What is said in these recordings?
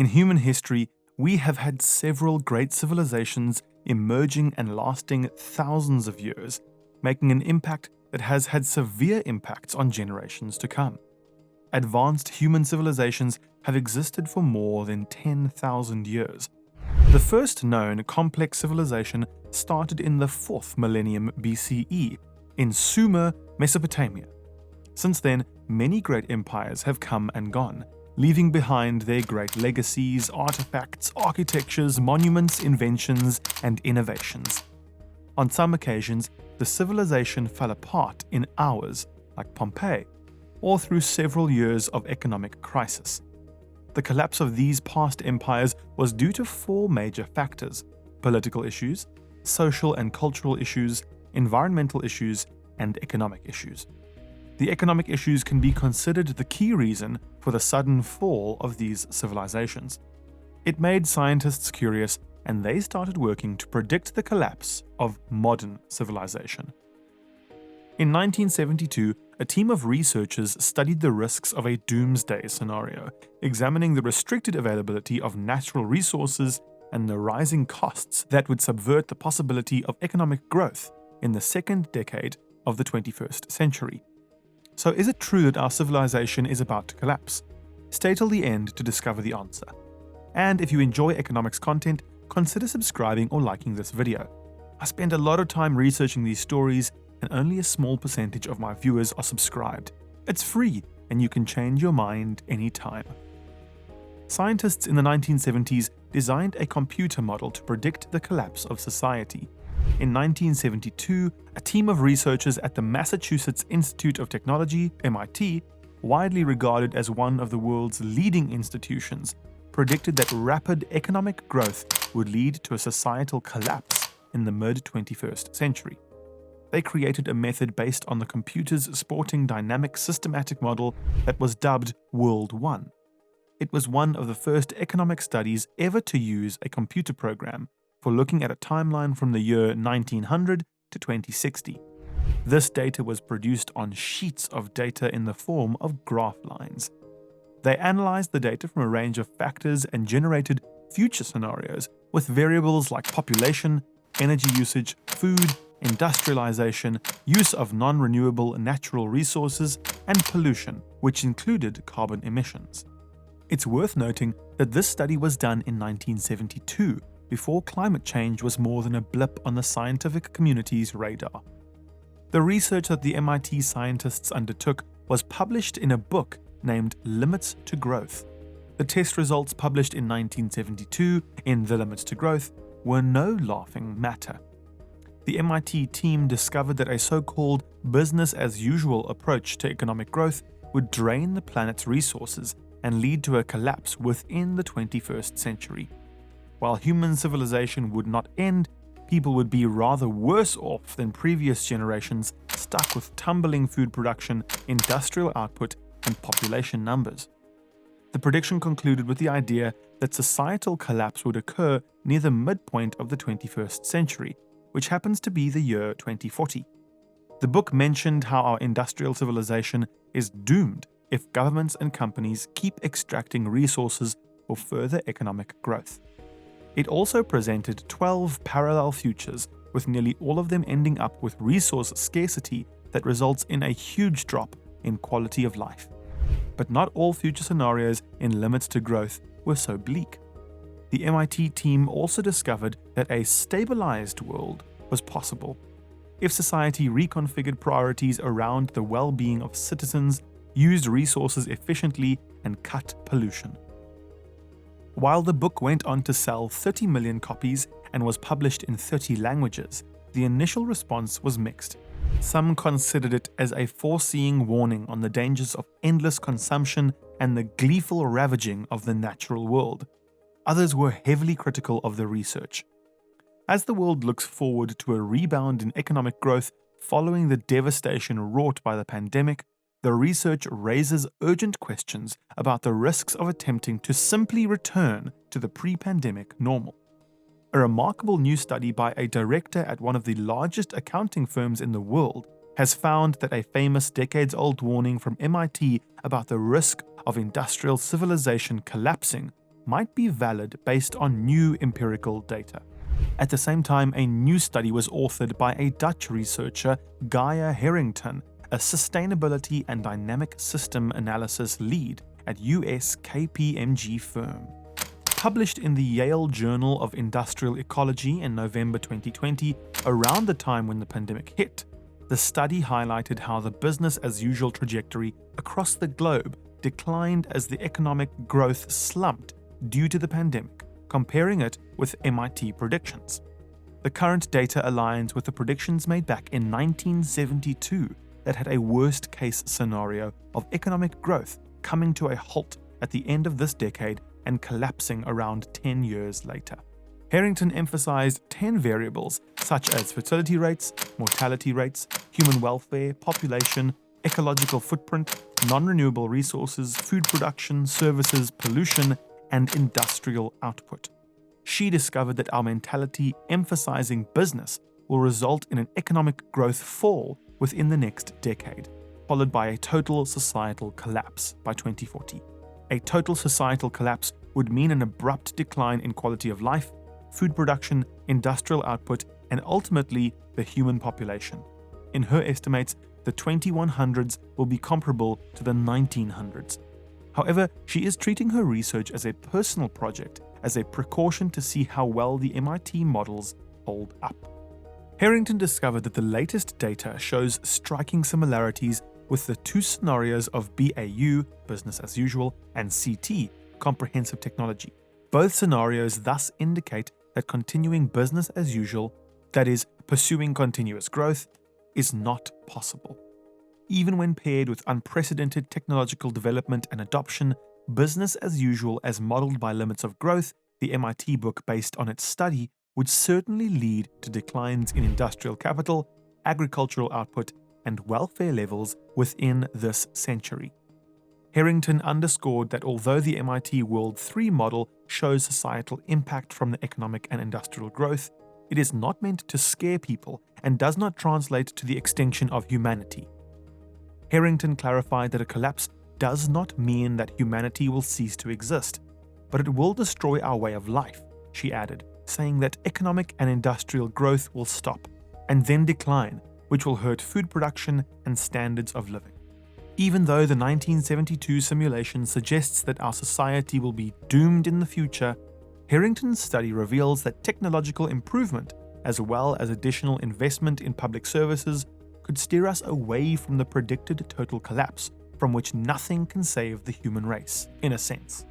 In human history, we have had several great civilizations emerging and lasting thousands of years, making an impact that has had severe impacts on generations to come. Advanced human civilizations have existed for more than 10,000 years. The first known complex civilization started in the 4th millennium BCE in Sumer, Mesopotamia. Since then, many great empires have come and gone, leaving behind their great legacies, artifacts, architectures, monuments, inventions, and innovations. On some occasions, the civilization fell apart in hours, like Pompeii, or through several years of economic crisis. The collapse of these past empires was due to 4 major factors: political issues, social and cultural issues, environmental issues, and economic issues. The economic issues can be considered the key reason for the sudden fall of these civilizations. It made scientists curious, and they started working to predict the collapse of modern civilization. In 1972, a team of researchers studied the risks of a doomsday scenario, examining the restricted availability of natural resources and the rising costs that would subvert the possibility of economic growth in the second decade of the 21st century. So is it true that our civilization is about to collapse? Stay till the end to discover the answer. And if you enjoy economics content, consider subscribing or liking this video. I spend a lot of time researching these stories, and only a small percentage of my viewers are subscribed. It's free, and you can change your mind anytime. Scientists in the 1970s designed a computer model to predict the collapse of society. In 1972, a team of researchers at the Massachusetts Institute of Technology, MIT, widely regarded as one of the world's leading institutions, predicted that rapid economic growth would lead to a societal collapse in the mid-21st century. They created a method based on the computer's sporting dynamic systematic model that was dubbed World 1. It was one of the first economic studies ever to use a computer program for looking at a timeline from the year 1900 to 2060. This data was produced on sheets of data in the form of graph lines. They analyzed the data from a range of factors and generated future scenarios with variables like population, energy usage, food, industrialization, use of non-renewable natural resources, and pollution, which included carbon emissions. It's worth noting that this study was done in 1972, before climate change was more than a blip on the scientific community's radar. The research that the MIT scientists undertook was published in a book named Limits to Growth. The test results published in 1972 in The Limits to Growth were no laughing matter. The MIT team discovered that a so-called business-as-usual approach to economic growth would drain the planet's resources and lead to a collapse within the 21st century. While human civilization would not end, people would be rather worse off than previous generations stuck with tumbling food production, industrial output, and population numbers. The prediction concluded with the idea that societal collapse would occur near the midpoint of the 21st century, which happens to be the year 2040. The book mentioned how our industrial civilization is doomed if governments and companies keep extracting resources for further economic growth. It also presented 12 parallel futures, with nearly all of them ending up with resource scarcity that results in a huge drop in quality of life. But not all future scenarios in Limits to Growth were so bleak. The MIT team also discovered that a stabilized world was possible if society reconfigured priorities around the well-being of citizens, used resources efficiently, and cut pollution. While the book went on to sell 30 million copies and was published in 30 languages, the initial response was mixed. Some considered it as a foreseeing warning on the dangers of endless consumption and the gleeful ravaging of the natural world. Others were heavily critical of the research. As the world looks forward to a rebound in economic growth following the devastation wrought by the pandemic, the research raises urgent questions about the risks of attempting to simply return to the pre-pandemic normal. A remarkable new study by a director at one of the largest accounting firms in the world has found that a famous decades-old warning from MIT about the risk of industrial civilization collapsing might be valid based on new empirical data. At the same time, a new study was authored by a Dutch researcher, Gaia Harrington, a sustainability and dynamic system analysis lead at US KPMG firm. Published in the Yale Journal of Industrial Ecology in November 2020, around the time when the pandemic hit, the study highlighted how the business-as-usual trajectory across the globe declined as the economic growth slumped due to the pandemic, comparing it with MIT predictions. The current data aligns with the predictions made back in 1972 that had a worst-case scenario of economic growth coming to a halt at the end of this decade and collapsing around 10 years later. Harrington emphasized 10 variables such as fertility rates, mortality rates, human welfare, population, ecological footprint, non-renewable resources, food production, services, pollution, and industrial output. She discovered that our mentality emphasizing business will result in an economic growth fall within the next decade, followed by a total societal collapse by 2040. A total societal collapse would mean an abrupt decline in quality of life, food production, industrial output, and ultimately the human population. In her estimates, the 2100s will be comparable to the 1900s. However, she is treating her research as a personal project, as a precaution to see how well the MIT models hold up. Harrington discovered that the latest data shows striking similarities with the two scenarios of BAU, business as usual, and CT, comprehensive technology. Both scenarios thus indicate that continuing business as usual, that is, pursuing continuous growth, is not possible. Even when paired with unprecedented technological development and adoption, business as usual as modeled by limits of growth, the MIT book based on its study, would certainly lead to declines in industrial capital, agricultural output, and welfare levels within this century. Harrington underscored that although the MIT World 3 model shows societal impact from the economic and industrial growth, it is not meant to scare people and does not translate to the extinction of humanity. Harrington clarified that a collapse does not mean that humanity will cease to exist, but it will destroy our way of life, she added, saying that economic and industrial growth will stop and then decline, which will hurt food production and standards of living. Even though the 1972 simulation suggests that our society will be doomed in the future, Harrington's study reveals that technological improvement, as well as additional investment in public services, could steer us away from the predicted total collapse, from which nothing can save the human race, in a sense.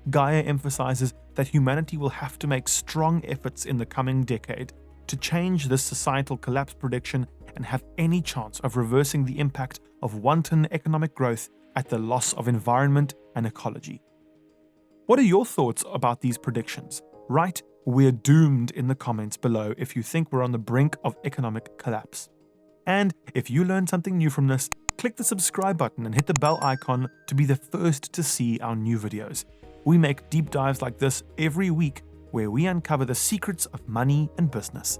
Gaia emphasizes that humanity will have to make strong efforts in the coming decade to change this societal collapse prediction and have any chance of reversing the impact of wanton economic growth at the loss of environment and ecology. What are your thoughts about these predictions? Write "We're doomed" in the comments below if you think we're on the brink of economic collapse. And if you learned something new from this, click the subscribe button and hit the bell icon to be the first to see our new videos. We make deep dives like this every week where we uncover the secrets of money and business.